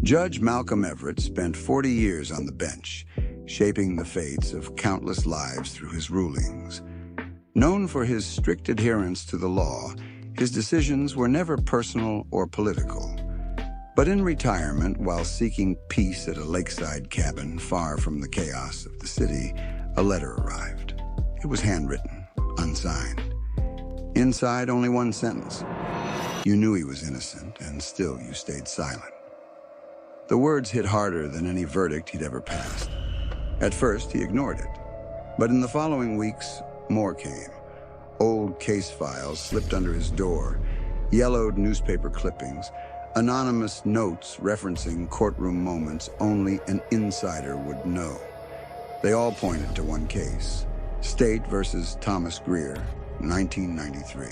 Judge Malcolm Everett spent 40 years on the bench, shaping the fates of countless lives through his rulings. Known for his strict adherence to the law, his decisions were never personal or political. But in retirement, while seeking peace at a lakeside cabin far from the chaos of the city, a letter arrived. It was handwritten, unsigned. Inside, only one sentence. You knew he was innocent, and still you stayed silent. The words hit harder than any verdict he'd ever passed. At first, he ignored it. But in the following weeks, more came. Old case files slipped under his door, yellowed newspaper clippings, anonymous notes referencing courtroom moments only an insider would know. They all pointed to one case, State versus Thomas Greer, 1993.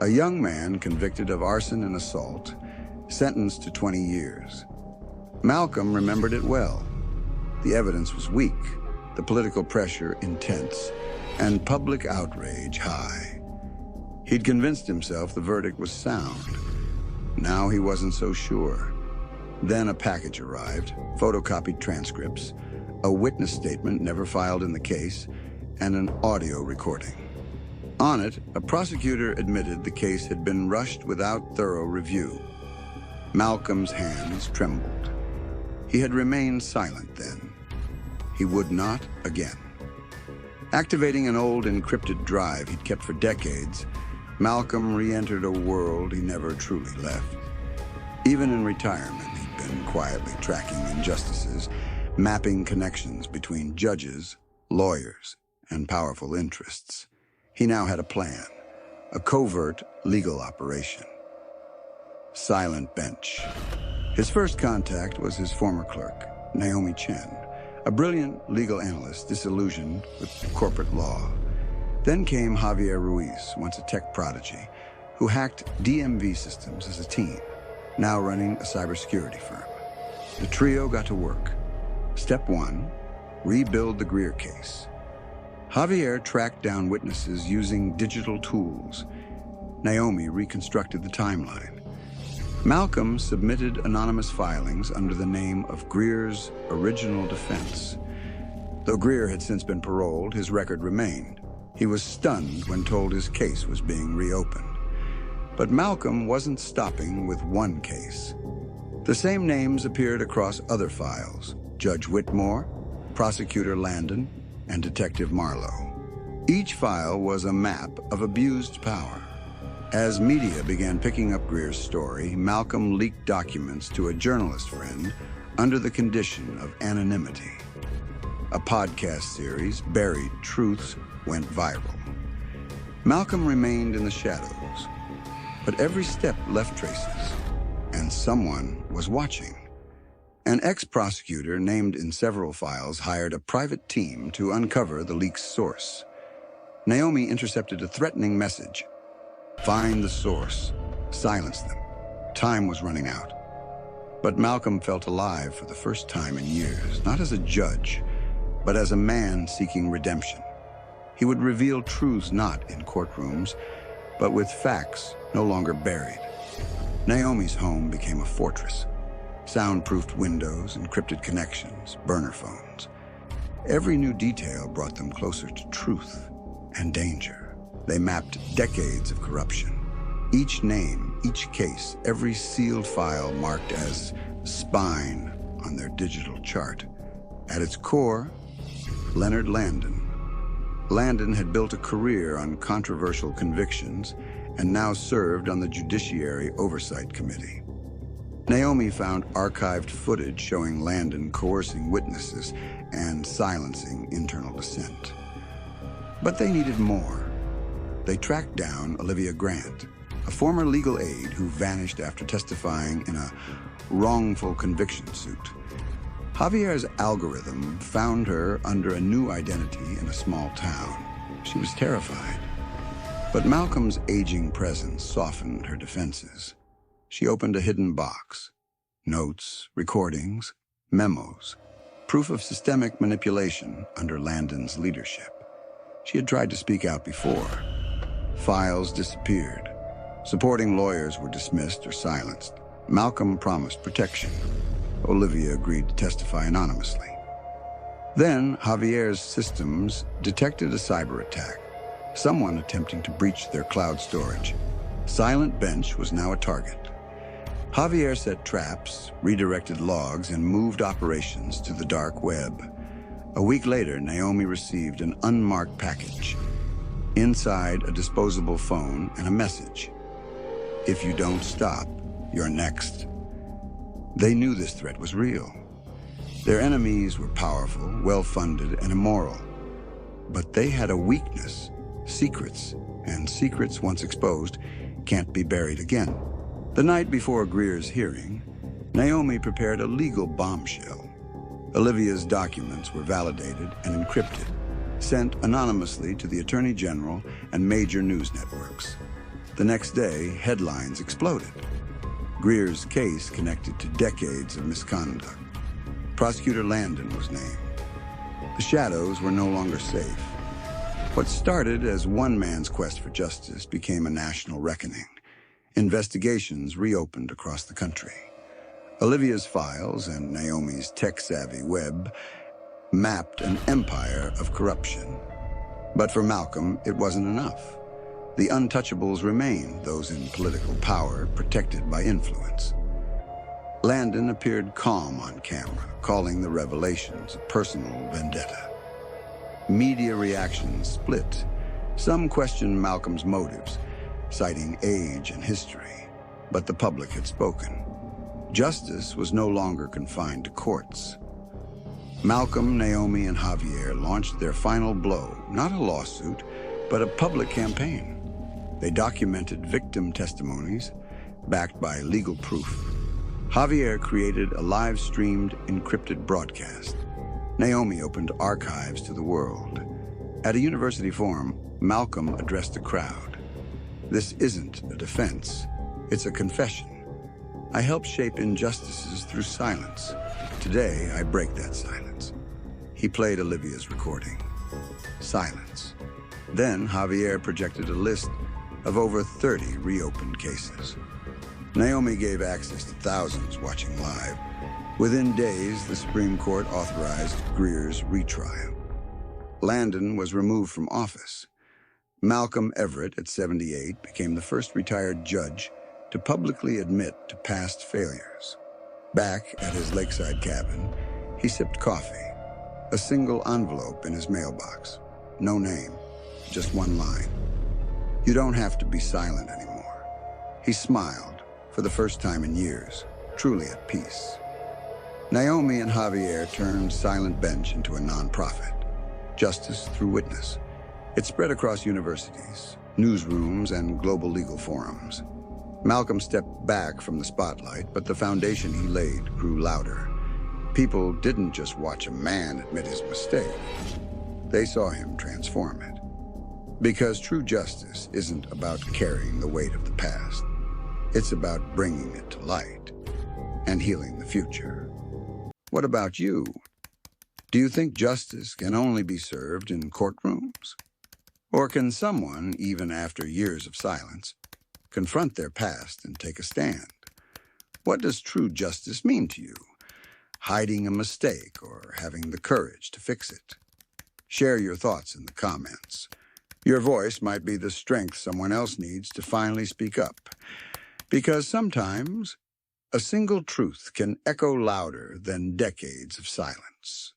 A young man convicted of arson and assault, sentenced to 20 years. Malcolm remembered it well. The evidence was weak, the political pressure intense, and public outrage high. He'd convinced himself the verdict was sound. Now he wasn't so sure. Then a package arrived, photocopied transcripts, a witness statement never filed in the case, and an audio recording. On it, a prosecutor admitted the case had been rushed without thorough review. Malcolm's hands trembled. He had remained silent then. He would not again. Activating an old encrypted drive he'd kept for decades, Malcolm re-entered a world he never truly left. Even in retirement, he'd been quietly tracking injustices, mapping connections between judges, lawyers, and powerful interests. He now had a plan, a covert legal operation. Silent bench. His first contact was his former clerk, Naomi Chen, a brilliant legal analyst disillusioned with corporate law. Then came Javier Ruiz, once a tech prodigy, who hacked DMV systems as a team, now running a cybersecurity firm. The trio got to work. Step 1, rebuild the Greer case. Javier tracked down witnesses using digital tools. Naomi reconstructed the timeline. Malcolm submitted anonymous filings under the name of Greer's original defense. Though Greer had since been paroled, his record remained. He was stunned when told his case was being reopened. But Malcolm wasn't stopping with one case. The same names appeared across other files: Judge Whitmore, Prosecutor Landon, and Detective Marlowe. Each file was a map of abused power. As media began picking up Greer's story, Malcolm leaked documents to a journalist friend under the condition of anonymity. A podcast series, Buried Truths, went viral. Malcolm remained in the shadows, but every step left traces, and someone was watching. An ex-prosecutor named in several files hired a private team to uncover the leak's source. Naomi intercepted a threatening message. Find the source. Silence them. Time was running out. But Malcolm felt alive for the first time in years, not as a judge, but as a man seeking redemption. He would reveal truths not in courtrooms, but with facts no longer buried. Naomi's home became a fortress. Soundproofed windows, encrypted connections, burner phones. Every new detail brought them closer to truth and danger. They mapped decades of corruption. Each name, each case, every sealed file marked as spine on their digital chart. At its core, Leonard Landon. Landon had built a career on controversial convictions and now served on the Judiciary Oversight Committee. Naomi found archived footage showing Landon coercing witnesses and silencing internal dissent. But they needed more. They tracked down Olivia Grant, a former legal aide who vanished after testifying in a wrongful conviction suit. Javier's algorithm found her under a new identity in a small town. She was terrified. But Malcolm's aging presence softened her defenses. She opened a hidden box. Notes, recordings, memos, proof of systemic manipulation under Landon's leadership. She had tried to speak out before. Files disappeared. Supporting lawyers were dismissed or silenced. Malcolm promised protection. Olivia agreed to testify anonymously. Then, Javier's systems detected a cyber attack, someone attempting to breach their cloud storage. Silent Bench was now a target. Javier set traps, redirected logs, and moved operations to the dark web. A week later, Naomi received an unmarked package. Inside, a disposable phone and a message. "If you don't stop, you're next." They knew this threat was real. Their enemies were powerful, well-funded, and immoral. But they had a weakness: secrets. And secrets, once exposed, can't be buried again. The night before Greer's hearing, Naomi prepared a legal bombshell. Olivia's documents were validated and encrypted, sent anonymously to the Attorney General and major news networks. The next day, headlines exploded. Greer's case connected to decades of misconduct. Prosecutor Landon was named. The shadows were no longer safe. What started as one man's quest for justice became a national reckoning. Investigations reopened across the country. Olivia's files and Naomi's tech-savvy web mapped an empire of corruption. But for Malcolm, it wasn't enough. The untouchables remained, those in political power, protected by influence. Landon appeared calm on camera, calling the revelations a personal vendetta. Media reactions split. Some questioned Malcolm's motives, citing age and history. But the public had spoken. Justice was no longer confined to courts. Malcolm, Naomi, and Javier launched their final blow, not a lawsuit, but a public campaign. They documented victim testimonies, backed by legal proof. Javier created a live-streamed, encrypted broadcast. Naomi opened archives to the world. At a university forum, Malcolm addressed the crowd. "This isn't a defense, it's a confession. I help shape injustices through silence. Today, I break that silence." He played Olivia's recording. Silence. Then Javier projected a list of over 30 reopened cases. Naomi gave access to thousands watching live. Within days, the Supreme Court authorized Greer's retrial. Landon was removed from office. Malcolm Everett, at 78, became the first retired judge to publicly admit to past failures. Back at his lakeside cabin, he sipped coffee, a single envelope in his mailbox. No name, just one line. "You don't have to be silent anymore." He smiled, for the first time in years, truly at peace. Naomi and Javier turned Silent Bench into a nonprofit. Justice through witness. It spread across universities, newsrooms, and global legal forums. Malcolm stepped back from the spotlight, but the foundation he laid grew louder. People didn't just watch a man admit his mistake. They saw him transform it. Because true justice isn't about carrying the weight of the past. It's about bringing it to light and healing the future. What about you? Do you think justice can only be served in courtrooms? Or can someone, even after years of silence, confront their past and take a stand? What does true justice mean to you? Hiding a mistake or having the courage to fix it? Share your thoughts in the comments. Your voice might be the strength someone else needs to finally speak up. Because sometimes, a single truth can echo louder than decades of silence.